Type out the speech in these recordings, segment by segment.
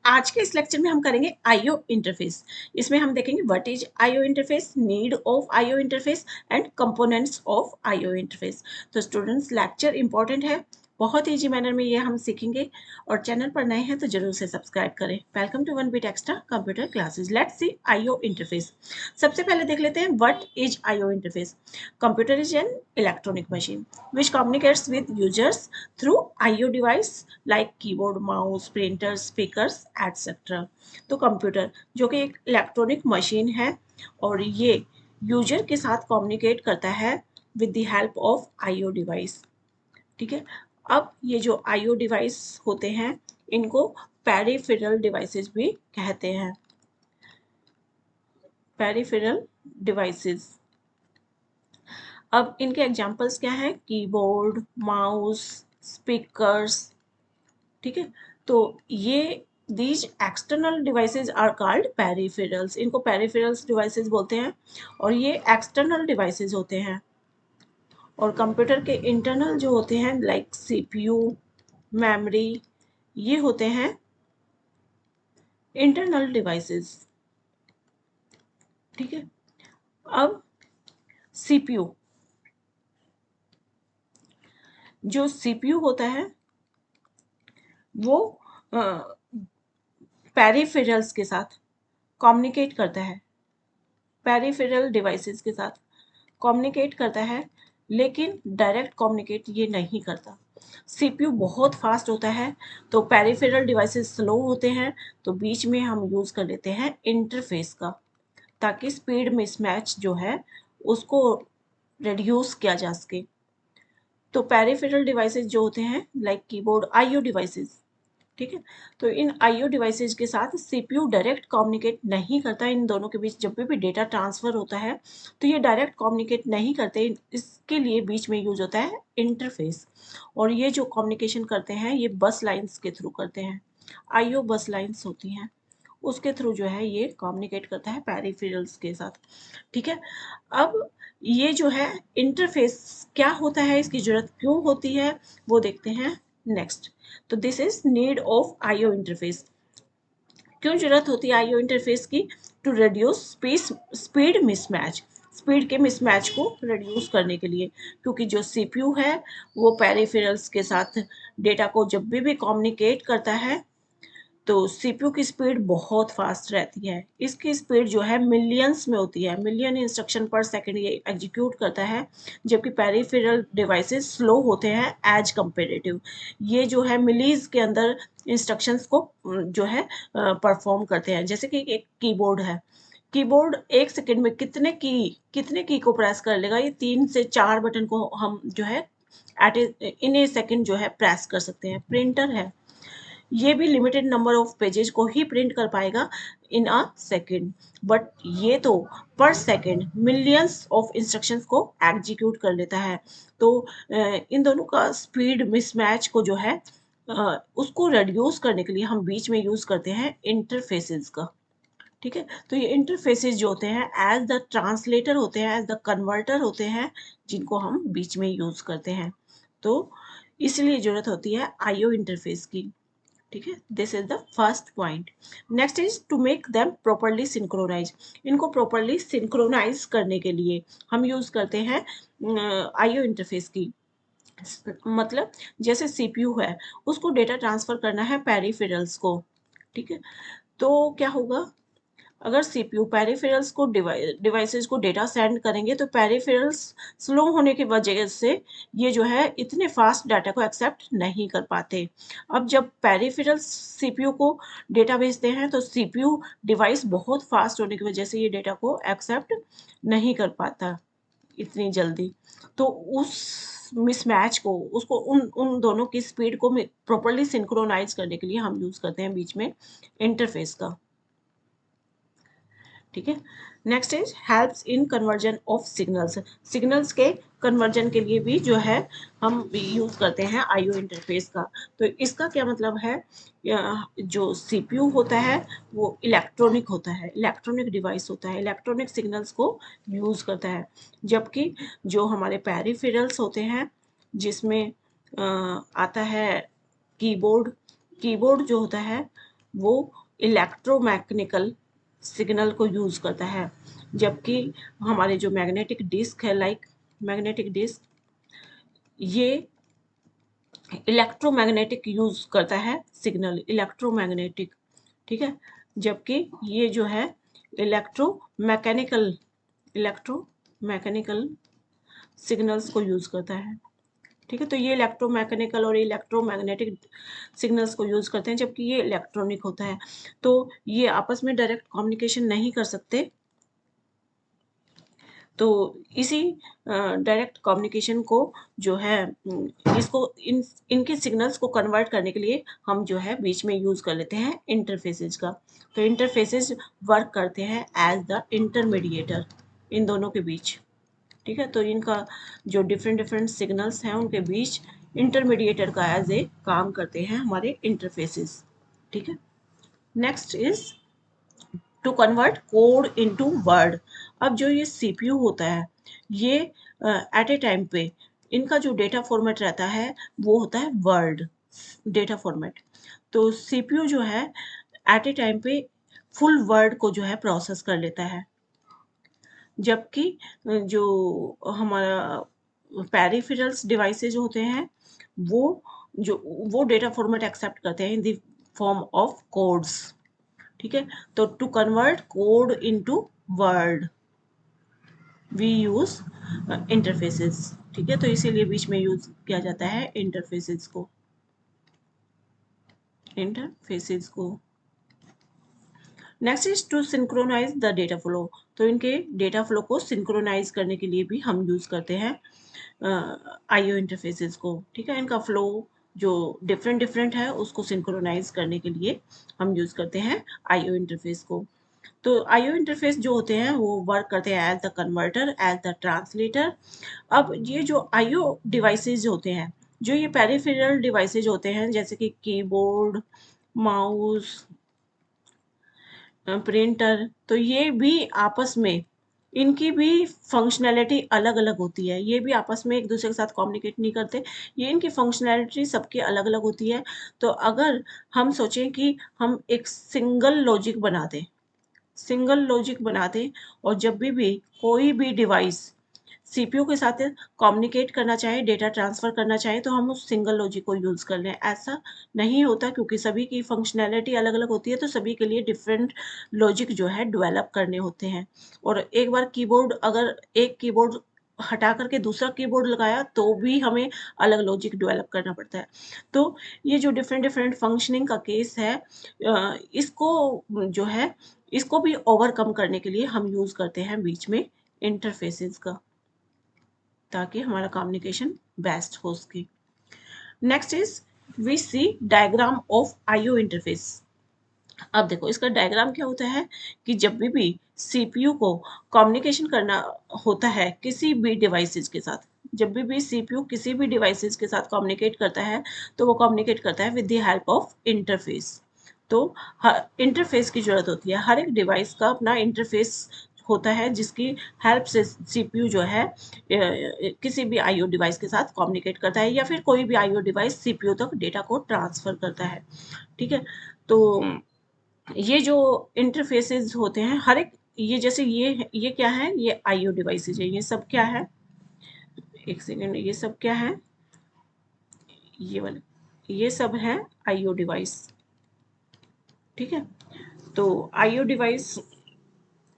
आज के इस लेक्चर में हम करेंगे आईओ इंटरफेस। इसमें हम देखेंगे what is IO interface, need of IO interface and components of IO interface. तो स्टूडेंट्स, लेक्चर इंपॉर्टेंट है, बहुत ईजी मैनर में ये हम सीखेंगे। और चैनल पर नए हैं तो जरूर से सब्सक्राइब करें। Welcome to one beat extra computer classes. Let's see IO interface. सबसे पहले देख लेते हैं what is IO interface. Computer is an electronic machine which communicates with users through IO device like keyboard, mouse, printers, speakers, etc. तो computer जो कि एक electronic machine है और ये यूजर के साथ कम्युनिकेट करता है with the help of IO device. ठीक है। अब ये जो आईओ डिवाइस होते हैं इनको पेरिफेरल डिवाइसेस भी कहते हैं। Peripheral devices. अब इनके एग्जांपल्स क्या है? Keyboard, mouse, speakers. ठीक है। तो ये these external devices are called peripherals. इनको पेरिफेरल्स डिवाइसेस बोलते हैं और ये एक्सटर्नल डिवाइसेस होते हैं। और कंप्यूटर के इंटरनल जो होते हैं लाइक सीपीयू, मेमोरी, ये होते हैं इंटरनल डिवाइसेस। ठीक है। अब सीपीयू, जो सीपीयू होता है वो पेरिफेरल्स के साथ कम्युनिकेट करता है, पेरिफेरल डिवाइसेस के साथ कम्युनिकेट करता है, लेकिन डायरेक्ट कम्युनिकेट ये नहीं करता। सीपीयू बहुत फास्ट होता है तो पेरिफेरल डिवाइसेस स्लो होते हैं, तो बीच में हम यूज कर लेते हैं इंटरफेस का, ताकि स्पीड मिसमैच जो है उसको रिड्यूस किया जा सके। तो पेरिफेरल डिवाइसेस जो होते हैं लाइक कीबोर्ड, आईओ डिवाइसेस। ठीक है। तो इन आईओ डिवाइसेस के साथ सीपीयू डायरेक्ट कम्युनिकेट नहीं करता। इन दोनों के बीच जब भी डेटा ट्रांसफर होता है तो ये डायरेक्ट कम्युनिकेट नहीं करते। इसके लिए बीच में यूज होता है इंटरफेस। और ये जो कम्युनिकेशन करते हैं ये बस लाइंस के थ्रू करते हैं। आईओ बस लाइंस होती हैं, उसके थ्रू जो है ये कम्युनिकेट करता है पेरिफेरल्स के साथ। ठीक है। अब ये जो है इंटरफेस क्या होता है, इसकी जरूरत क्यों होती है, वो देखते हैं नेक्स्ट। तो this is need of IO interface. क्यों जरूरत होती है आईओ इंटरफेस की? To reduce speed mismatch, speed के मिसमैच को रिड्यूस करने के लिए। क्योंकि जो सीपीयू है वो पेरिफेरल्स के साथ डेटा को जब भी कम्युनिकेट करता है तो सीपीयू की स्पीड बहुत फास्ट रहती है। इसकी स्पीड जो है मिलियंस में होती है, मिलियन इंस्ट्रक्शन पर सेकंड ये एग्जीक्यूट करता है, जबकि पेरिफेरल डिवाइसेस स्लो होते हैं एज कंपेरेटिव। ये जो है मिलीज के अंदर इंस्ट्रक्शंस को जो है परफॉर्म करते हैं। जैसे कि एक कीबोर्ड है, कीबोर्ड एक सेकंड में कितने की को प्रेस कर लेगा? ये 3 से 4 बटन को हम जो है इन ए सेकंड जो है प्रेस कर सकते हैं। प्रिंटर है, ये भी लिमिटेड नंबर ऑफ पेजेस को ही प्रिंट कर पाएगा इन अ सेकेंड, बट ये तो पर सेकेंड मिलियंस ऑफ इंस्ट्रक्शंस को एग्जीक्यूट कर लेता है। तो इन दोनों का स्पीड मिसमैच को जो है उसको रिड्यूस करने के लिए हम बीच में यूज करते हैं इंटरफेसेस का। ठीक है। तो ये इंटरफेसेस जो होते हैं एज द ट्रांसलेटर होते हैं, एज द कन्वर्टर होते हैं, जिनको हम बीच में यूज करते हैं। तो इसलिए जरूरत होती है आईओ इंटरफेस की। ठीक है। This is the first point. Next is to make them properly synchronize. इनको प्रॉपरली सिंक्रोनाइज करने के लिए हम यूज करते हैं आईओ इंटरफेस की। मतलब जैसे सीपीयू है, उसको डेटा ट्रांसफर करना है पेरिफेरल्स को। ठीक है। तो क्या होगा? अगर सीपीयू पेरिफेरल्स को डिवाइसेस को डेटा सेंड करेंगे तो पेरिफेरल्स स्लो होने की वजह से ये जो है इतने फास्ट डाटा को एक्सेप्ट नहीं कर पाते। अब जब पेरिफेरल्स सीपीयू को डेटा भेजते हैं तो सीपीयू डिवाइस बहुत फास्ट होने की वजह से ये डेटा को एक्सेप्ट नहीं कर पाता इतनी जल्दी। तो उस मिसमैच को, उसको उन उन दोनों की स्पीड को प्रॉपरली सिंक्रोनाइज करने के लिए हम यूज करते हैं बीच में इंटरफेस का। ठीक है। Next is helps in conversion of signals. Signals के कन्वर्जन के लिए भी जो है हम यूज करते हैं आईओ इंटरफेस का। तो इसका क्या मतलब है? जो सीपीयू होता है वो इलेक्ट्रॉनिक होता है, इलेक्ट्रॉनिक डिवाइस होता है, इलेक्ट्रॉनिक सिग्नल्स को यूज करता है। जबकि जो हमारे पेरिफेरल्स होते हैं जिसमें आता है कीबोर्ड, कीबोर्ड जो होता है वो इलेक्ट्रोमैकेनिकल सिग्नल को यूज़ करता है, जबकि हमारे जो मैग्नेटिक डिस्क है, लाइक मैग्नेटिक डिस्क, ये इलेक्ट्रोमैग्नेटिक यूज़ करता है सिग्नल, इलेक्ट्रोमैग्नेटिक, ठीक है, जबकि ये जो है इलेक्ट्रोमैकेनिकल इलेक्ट्रोमैकेनिकल सिग्नल्स को यूज़ करता है, ठीक है। तो ये इलेक्ट्रोमैकेनिकल और इलेक्ट्रोमैग्नेटिक सिग्नल्स को यूज़ करते हैं, जबकि ये इलेक्ट्रॉनिक होता है। तो ये आपस में डायरेक्ट कम्युनिकेशन नहीं कर सकते। तो इसी डायरेक्ट कम्युनिकेशन को जो है इसको इनके सिग्नल्स को कन्वर्ट करने के लिए हम जो है बीच में यूज़ कर लेते हैं इंटरफेसेस का। तो इंटरफेसेस वर्क करते हैं एज द इंटरमीडिएटर इन दोनों के बीच, ठीक है। तो इनका जो डिफरेंट डिफरेंट सिग्नल्स हैं उनके बीच इंटरमीडिएटर का एज ए काम करते हैं हमारे इंटरफेसेस, ठीक है। Next is to convert code into word. अब जो ये सीपीयू होता है, ये एट ए टाइम पे इनका जो डेटा फॉर्मेट रहता है वो होता है वर्ड डेटा फॉर्मेट। तो सीपीयू जो है एट ए टाइम पे फुल वर्ड को जो है प्रोसेस कर लेता है, जबकि जो हमारा पेरिफेरल्स डिवाइसेज होते हैं वो वो डेटा फॉर्मेट एक्सेप्ट करते हैं in the form of codes, ठीक है। तो to convert code into word we use interfaces, ठीक है। तो इसीलिए बीच में यूज किया जाता है इंटरफेसेस को। Next is to synchronize the data flow. तो इनके डेटा फ्लो को सिंक्रोनाइज करने के लिए भी हम यूज करते हैं आईओ इंटरफेसेस को, ठीक है। इनका फ्लो जो डिफरेंट डिफरेंट है उसको सिंक्रोनाइज करने के लिए हम यूज करते हैं आईओ इंटरफेस को। तो आईओ इंटरफेस जो होते हैं वो वर्क करते हैं as the converter, as the translator. अब ये जो आईओ डिवाइसेज होते हैं, जो ये पेरिफेरल डिवाइसेज होते हैं जैसे कि कीबोर्ड, माउस, प्रिंटर, तो ये भी आपस में इनकी भी फंक्शनैलिटी अलग अलग होती है। ये भी आपस में एक दूसरे के साथ कम्युनिकेट नहीं करते, ये इनकी फंक्शनैलिटी सबकी अलग अलग होती है। तो अगर हम सोचें कि हम एक सिंगल लॉजिक बना दें और जब भी कोई भी डिवाइस सीपीयू के साथ कम्युनिकेट करना चाहे, डेटा ट्रांसफ़र करना चाहे, तो हम उस सिंगल लॉजिक को यूज़ कर लें। ऐसा नहीं होता क्योंकि सभी की फंक्शनैलिटी अलग अलग होती है, तो सभी के लिए डिफरेंट लॉजिक जो है डेवलप करने होते हैं। और एक बार कीबोर्ड, अगर एक कीबोर्ड हटा करके दूसरा कीबोर्ड लगाया तो भी हमें अलग लॉजिक डेवलप करना पड़ता है। तो ये जो डिफरेंट डिफरेंट फंक्शनिंग का केस है, इसको जो है इसको भी ओवरकम करने के लिए हम यूज़ करते हैं बीच में इंटरफेसेस का, ताकि हमारा कम्युनिकेशन बेस्ट हो सके। Next is we see diagram of IO interface. अब देखो इसका डायग्राम क्या होता है कि जब भी सीपीयू को कम्युनिकेशन करना होता है किसी भी डिवाइसेस के साथ, जब भी सीपीयू किसी भी डिवाइसेस के साथ कम्युनिकेट करता है तो वो कम्युनिकेट करता है with the help of interface. तो इंटरफेस की जरूरत होती है, हर एक डिवाइस का अपना इंटरफेस होता है जिसकी हेल्प से सीपीयू जो है किसी भी आईओ डिवाइस के साथ कम्युनिकेट करता है या फिर कोई भी आईओ डिवाइस सीपीयू तक डेटा को ट्रांसफर करता है, ठीक है। तो ये जो इंटरफेसेस होते हैं हर एक, ये जैसे ये क्या है, ये आईओ डिवाइसेज है, ये सब क्या है, एक सेकेंड, ये सब क्या है, ये वाले ये सब है आईओ डिवाइस, ठीक है। तो आईओ डिवाइस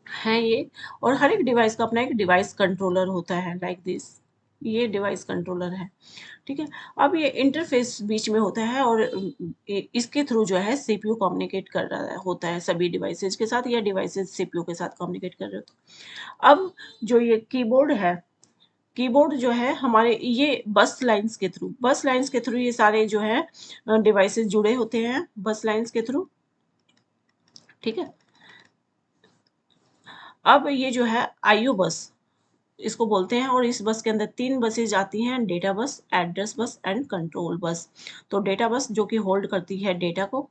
है ये, और हर एक डिवाइस का अपना एक डिवाइस कंट्रोलर होता है, लाइक दिस, ये डिवाइस कंट्रोलर है, ठीक है। अब ये इंटरफेस बीच में होता है और इसके थ्रू जो है सीपीयू कम्युनिकेट कर रहा होता है सभी डिवाइसेज के साथ, या डिवाइसेज सीपीयू के साथ कम्युनिकेट कर रहे होते हैं। अब जो ये कीबोर्ड है, कीबोर्ड जो है हमारे ये बस लाइंस के थ्रू ये सारे जो है डिवाइसेस जुड़े होते हैं बस लाइंस के थ्रू, ठीक है। अब ये जो है आईओ बस इसको बोलते हैं, और इस बस के अंदर 3 बसेज आती हैं, data bus, address bus and control bus. तो डेटा बस जो कि होल्ड करती है डेटा को,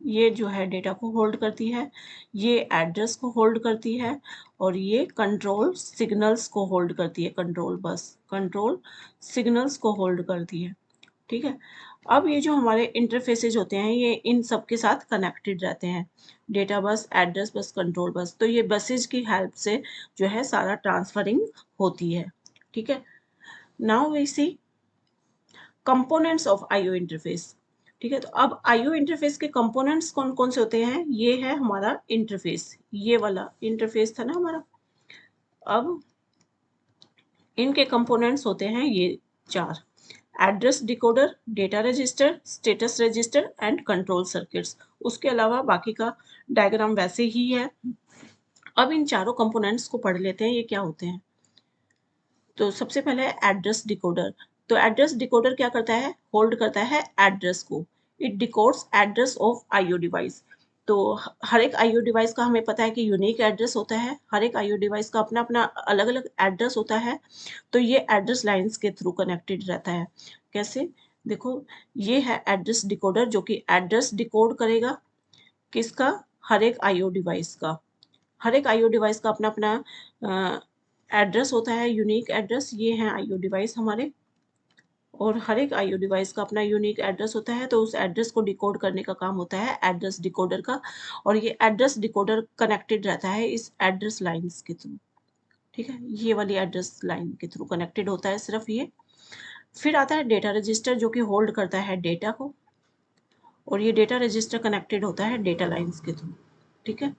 ये जो है डेटा को होल्ड करती है, ये एड्रेस को होल्ड करती है, और ये कंट्रोल सिग्नल्स को होल्ड करती है, कंट्रोल सिग्नल्स को होल्ड करती है, ठीक है। अब ये जो हमारे इंटरफेसेज होते हैं ये इन सब के साथ कनेक्टेड रहते हैं, data bus, address bus, control bus. तो ये बसेज की हेल्प से जो है सारा ट्रांसफरिंग होती है। ठीक है, now we see components of IO interface. ठीक है, तो अब आईओ इंटरफेस के कंपोनेंट्स कौन कौन से होते हैं? ये है हमारा इंटरफेस, ये वाला इंटरफेस था ना हमारा। अब इनके कंपोनेंट्स होते हैं ये 4: address decoder, data register, status register and control circuits. उसके अलावा बाकी का डायग्राम वैसे ही है। अब इन चारों कंपोनेंट्स को पढ़ लेते हैं, ये क्या होते हैं। तो सबसे पहले है एड्रेस डिकोडर। तो एड्रेस डिकोडर क्या करता है? होल्ड करता है एड्रेस को। It डिकोड्स address of IO device. तो हर एक आईओ डिवाइस का हमें पता है कि यूनिक एड्रेस होता है, हर एक आईओ डिवाइस का अपना अपना अलग अलग एड्रेस होता है। तो ये एड्रेस लाइंस के थ्रू कनेक्टेड रहता है। कैसे? देखो, ये है एड्रेस डिकोडर जो कि एड्रेस डिकोड करेगा किसका? हर एक आईओ डिवाइस का। हर एक आईओ डिवाइस का अपना अपना एड्रेस होता है, यूनिक एड्रेस। ये हैं आईओ डिवाइस हमारे, और हर एक आईओ डिवाइस का अपना यूनिक एड्रेस होता है। तो उस एड्रेस को डिकोड करने का काम होता है एड्रेस डिकोडर का, और ये एड्रेस डिकोडर कनेक्टेड रहता है इस एड्रेस लाइंस के थ्रू। ठीक है, ये वाली एड्रेस लाइन के थ्रू कनेक्टेड होता है सिर्फ ये। फिर आता है डेटा रजिस्टर जो कि होल्ड करता है डेटा को, और ये डेटा रजिस्टर कनेक्टेड होता है डेटा लाइंस के थ्रू। ठीक है,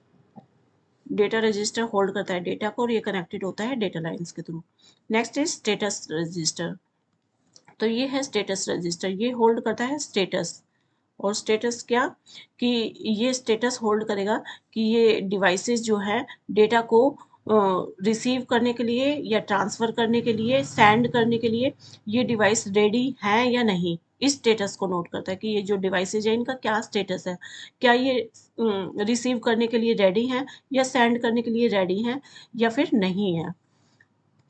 डेटा रजिस्टर होल्ड करता है डेटा को और ये कनेक्टेड होता है डेटा लाइंस के through. Next is status register. तो ये है स्टेटस रजिस्टर, ये होल्ड करता है स्टेटस। और स्टेटस क्या? कि ये स्टेटस होल्ड करेगा कि ये डिवाइसेस जो है डेटा को रिसीव करने के लिए या ट्रांसफ़र करने के लिए, सेंड करने के लिए ये डिवाइस रेडी है या नहीं। इस स्टेटस को नोट करता है कि ये जो डिवाइसेज है इनका क्या स्टेटस है, क्या ये रिसीव करने के लिए रेडी हैं या सेंड करने के लिए रेडी हैं या फिर नहीं है।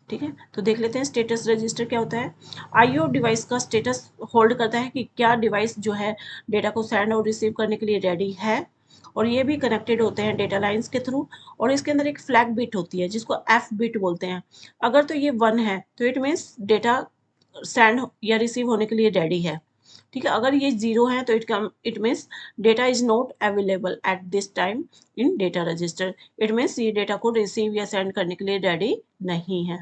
ठीक है, तो देख लेते हैं स्टेटस रजिस्टर क्या होता है। आईओ डिवाइस का स्टेटस होल्ड करता है कि क्या डिवाइस जो है डेटा को सेंड और रिसीव करने के लिए रेडी है, और ये भी कनेक्टेड होते हैं डेटा लाइंस के थ्रू। और इसके अंदर एक फ्लैग बिट होती है जिसको एफ बिट बोलते हैं। अगर तो ये 1 है तो इट मीन्स डेटा सेंड या रिसीव होने के लिए रेडी है। ठीक है, अगर ये 0 है तो it means data is not available at this time in data register. It means ये डेटा को रिसीव या सेंड करने के लिए रेडी नहीं है।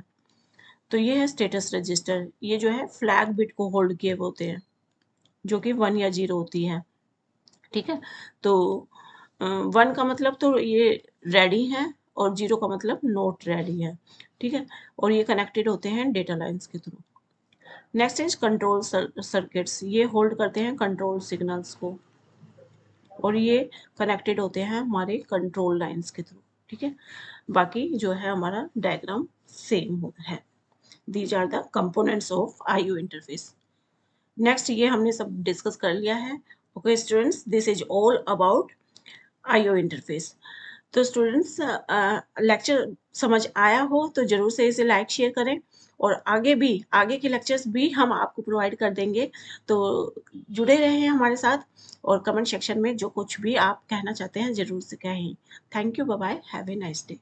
तो ये है स्टेटस रजिस्टर, ये जो है फ्लैग बिट को होल्ड किए होते हैं जो कि 1 या 0 होती है। ठीक है, तो 1 का मतलब तो ये रेडी है और 0 का मतलब नॉट रेडी है। ठीक है, और ये कनेक्टेड होते हैं डेटा लाइंस के through. Next is control circuits, ये होल्ड करते हैं कंट्रोल सिग्नल्स को, और ये कनेक्टेड होते हैं हमारे कंट्रोल लाइंस के थ्रू। ठीक है, बाकी जो है हमारा डायग्राम सेम है। These are the components of IO interface. Next ये हमने सब डिस्कस कर लिया है। Okay students, this is all about IO interface. तो स्टूडेंट्स लेक्चर समझ आया हो तो ज़रूर से इसे लाइक शेयर करें, और आगे के लेक्चर्स भी हम आपको प्रोवाइड कर देंगे। तो जुड़े रहें हमारे साथ, और कमेंट सेक्शन में जो कुछ भी आप कहना चाहते हैं ज़रूर से कहें। Thank you, bye bye, have a nice day.